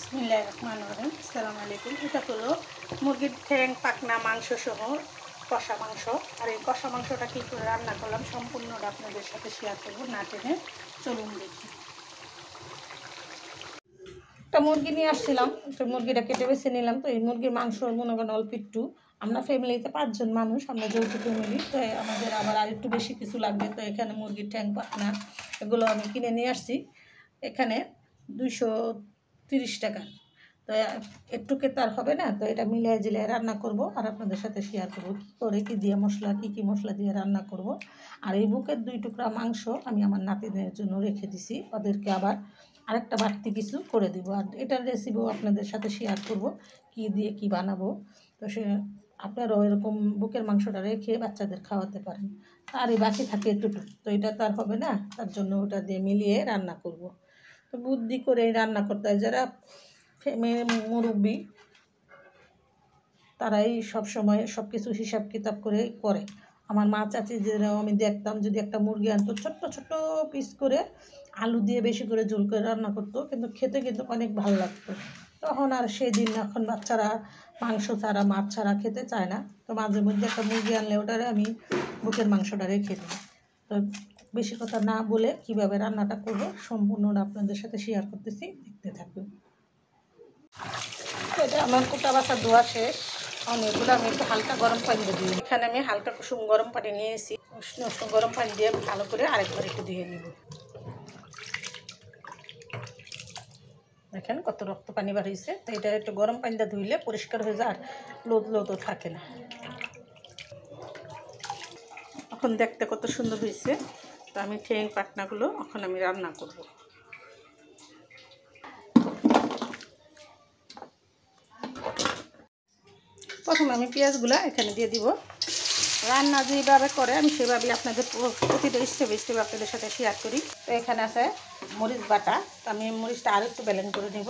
বিসমিল্লাহির রহমানির রহিম। আসসালামু আলাইকুম। এটা হলো মুরগির ঠ্যাং পাকনা মাংস সহ কষা মাংস। আর এই কষা মাংসটা কী করে রান্না করলাম সম্পূর্ণটা আপনাদের সাথে শেয়ার করবো, না টেনে চলুন দেখি। একটা মুরগি নিয়ে আসছিলাম, তো মুরগিটা কেটে বেছে নিলাম। তো এই মুরগির মাংস মনে করেন অল্প একটু, আমরা ফ্যামিলিতে 5 জন মানুষ, আমরা যৌথ ফ্যামিলি, তো আমাদের আবার আর একটু বেশি কিছু লাগবে। তো এখানে মুরগির ঠ্যাং পাকনা এগুলো আমি কিনে নিয়ে আসছি। এখানে 230 টাকা। তো একটুকে তার হবে না, তো এটা মিলিয়ে জিলিয়ে রান্না করব আর আপনাদের সাথে শেয়ার করব কী করে কী দিয়ে মশলা কী মশলা দিয়ে রান্না করব। আর এই বুকের 2 টুকরা মাংস আমি আমার নাতিদের জন্য রেখে দিছি, ওদেরকে আবার আরেকটা বাড়তি কিছু করে দিব। আর এটার রেসিপিও আপনাদের সাথে শেয়ার করব কী দিয়ে কী বানাবো। তো সে আপনারাও এরকম বুকের মাংসটা রেখে বাচ্চাদের খাওয়াতে পারেন। আর এই বাকি থাকে এটুকু, তো এটা তার হবে না, তার জন্য ওটা দিয়ে মিলিয়ে রান্না করব। তো বুদ্ধি করে রান্না করতে হয়, যারা মুরব্বী তারাই সব সময় সব কিছু হিসাব কিতাব করে করে। আমার মা চাচি যেরকম আমি দেখতাম, যদি একটা মুরগি আনতো ছোট্ট ছোট্ট পিস করে আলু দিয়ে বেশি করে ঝোল করে রান্না করতো, কিন্তু খেতে কিন্তু অনেক ভালো লাগতো। তখন আর সেই দিন, এখন বাচ্চারা মাংস ছাড়া মাছ ছাড়া খেতে চায় না। তো মাঝে মধ্যে একটা মুরগি আনলে ওটারে আমি বুকের মাংসটা রেখে দিই। তো বেশি কথা না বলে কীভাবে রান্নাটা করবো সম্পূর্ণটা আপনাদের সাথে শেয়ার করতেছি, দেখতে থাকুন। এটা আমার কুটা বাছা ধোয়া শেষ। এগুলো আমি একটু হালকা গরম পানি দিয়ে দিই। এখানে আমি হালকা কুসুম গরম পানি নিয়েছি, উষ্ণ উষ্ণ গরম পানি দিয়ে ভালো করে আরেকবার একটু ধুয়ে নিব। দেখেন কত রক্ত পানি বার হয়েছে। তো এটা একটু গরম পানি দিয়ে ধুইলে পরিষ্কার হয়ে যায়, আর লোদ লোদও থাকে না। এখন দেখতে কত সুন্দর হয়েছে। তো আমি ঠ্যাং পাখনাগুলো এখন আমি রান্না করব। প্রথমে আমি পেঁয়াজগুলো এখানে দিয়ে দিব। রান্না যেভাবে করে আমি সেভাবেই আপনাদের প্রতিটা স্টেপ স্টেপ আপনাদের সাথে শেয়ার করি। তো এখানে আছে মরিচ বাটা, তো আমি মরিচটা আর একটু ব্লেন্ড করে নেব।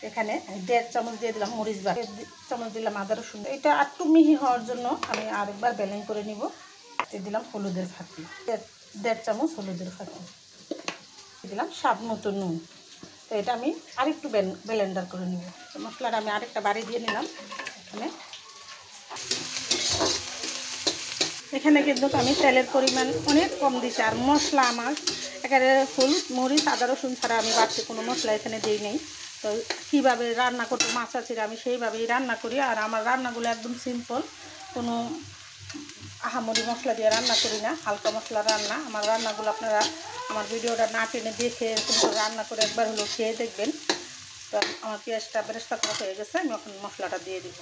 এখানে 1.5 চামচ দিয়ে দিলাম মরিচ বাটা, 1 চামচ দিলাম আদা রসুন। এটা একটু মিহি হওয়ার জন্য আমি আরেকবার ব্লেন্ড করে নিব। দিয়ে দিলাম হলুদের ফাঁকি, 1.5 চামচ হলুদের ফাঁকি দিলাম, স্বাদ মতো নুন। তো এটা আমি আরেকটু ব্লেন্ডার করে নিব। তো মশলাটা আমি আরেকটা বাড়ি দিয়ে নিলাম। এখানে কিন্তু আমি তেলের পরিমাণ অনেক কম দিছি, আর মশলা আমার একেবারে হলুদ মরিচ আদা রসুন ছাড়া আমি বাড়তি কোনো মশলা এখানে দিই নেই। তো কীভাবে রান্না করতে মাছ আছে আমি সেইভাবেই রান্না করি। আর আমার রান্নাগুলো একদম সিম্পল, কোনো আহামরি মশলা দিয়ে রান্না করি না, হালকা মশলা রান্না। আমার রান্নাগুলো আপনারা আমার ভিডিওটা না টেনে দেখে এরকম করে রান্না করে একবার হলো খেয়ে দেখবেন। তো আমার পেঁয়াজটা বেরেস্তা করা হয়ে গেছে, আমি এখন মশলাটা দিয়ে দিব।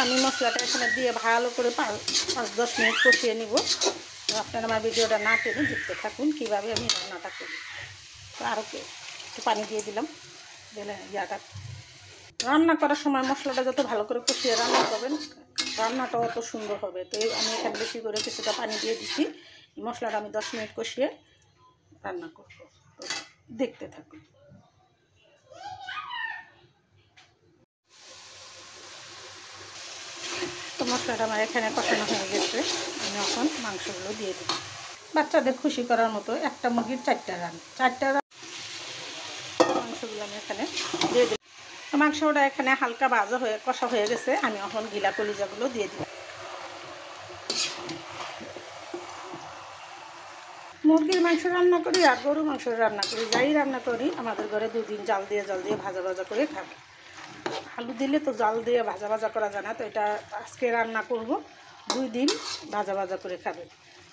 আমি মশলাটা এখানে দিয়ে ভালো করে 5-10 মিনিট কষিয়ে নিব। আপনারা আমার ভিডিওটা না টেনে দেখতে থাকুন কীভাবে আমি রান্নাটা করি। তো আরও একটু পানি দিয়ে দিলাম, দিলে ইয়াটা রান্না করার সময় মশলাটা যত ভালো করে কষিয়ে রান্না করবেন রান্নাটাও অত সুন্দর হবে। তো আমি এখানে বেশি করে কিছুটা পানি দিয়ে দিচ্ছি। মশলাটা আমি 10 মিনিট কষিয়ে রান্না করব, তো দেখতে থাকুন। তো মশলাটা আমার এখানে কষানো হয়ে গেছে, আমি এখন মাংসগুলো দিয়ে দেব। বাচ্চাদের খুশি করার মতো একটা মুরগির 4টা মাংসগুলো আমি এখানে দিয়ে দিই। মাংসটা এখানে হালকা ভাজা হয়ে কষা হয়ে গেছে, আমি এখন গিলা কলিজাগুলো দিয়ে দিই। মুরগির মাংস রান্না করি আর গরু মাংস রান্না করি, যাই রান্না করি আমাদের ঘরে 2 দিন জাল দিয়ে ভাজা ভাজা করে খাবে। আলু দিলে তো জাল দিয়ে ভাজা ভাজা করা যায় না, তো এটা আজকে রান্না করব, 2 দিন ভাজা ভাজা করে খাবে।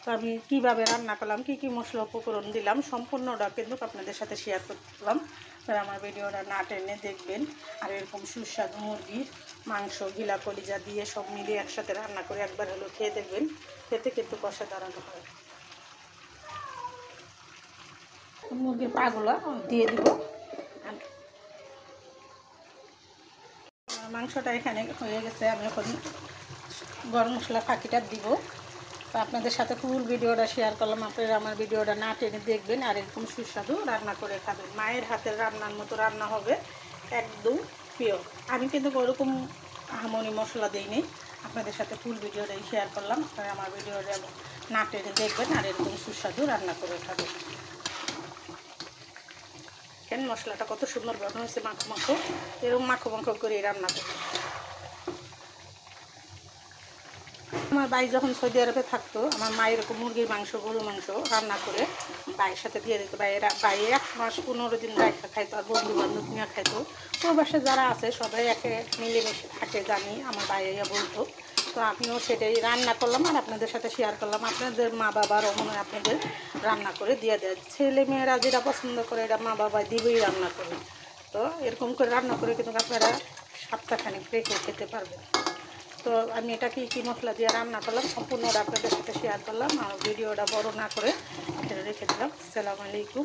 তো আমি কীভাবে রান্না করলাম, কী কী মশলা উপকরণ দিলাম সম্পূর্ণটা কিন্তু আপনাদের সাথে শেয়ার করলাম। তারা আমার ভিডিওটা না টেনে দেখবেন। আর এরকম সুস্বাদু মুরগির মাংস গিলা কলিজা দিয়ে সব মিলিয়ে একসাথে রান্না করে একবার হলো খেয়ে দেখবেন, খেতে কিন্তু কষা দাঁড়ানো হয়। মুরগির পাগুলো দিয়ে দিব। মাংসটা এখানে হয়ে গেছে, আমি এখন গরম মশলা ফাঁকিটা দিব। তো আপনাদের সাথে ফুল ভিডিওটা শেয়ার করলাম, আপনারা আমার ভিডিওটা না টেনে দেখবেন আর এরকম সুস্বাদু রান্না করে খাবেন। মায়ের হাতের রান্নার মতো রান্না হবে, একদম পিওর। আমি কিন্তু ওরকম আহামরি মশলা দিই নি, আপনাদের সাথে ফুল ভিডিওটাই শেয়ার করলাম। আপনারা আমার ভিডিওটা না টেনে দেখবেন আর এরকম সুস্বাদু রান্না করে খাবেন। কেন মশলাটা কত সুন্দর বানানো হয়েছে, মাখো মাখো, এরকম মাখো মাখো করে রান্না করবেন। আমার ভাই যখন সৌদি আরবে থাকতো, আমার মা এরকম মুরগির মাংস, গরুর মাংস রান্না করে ভাইয়ের সাথে দিয়ে দিত। ভাই 1 মাস 15 দিন রাখা খাইতো, আর বন্ধু বান্ধব নিয়ে খাইতো। প্রবাসে যারা আছে সবাই একে মিলেমিশে থাকে জানি, আমার ভাইয়া বলতো। তো আমিও সেটাই রান্না করলাম আর আপনাদের সাথে শেয়ার করলাম। আপনাদের মা বাবারও মনে হয় আপনাদের রান্না করে দিয়ে দেয়। ছেলে মেয়েরা যেটা পছন্দ করে এটা মা বাবা দিবেই রান্না করে। তো এরকম করে রান্না করে কিন্তু আপনারা সপ্তাহখানিক রেখে খেতে পারবেন। তো আমি এটা কি মশলা দিয়ে রান্না করলাম সম্পূর্ণটা আপনাদের সাথে শেয়ার করলাম। আর ভিডিওটা বড় না করে এটা রেখে দিলাম। আসসালামু আলাইকুম।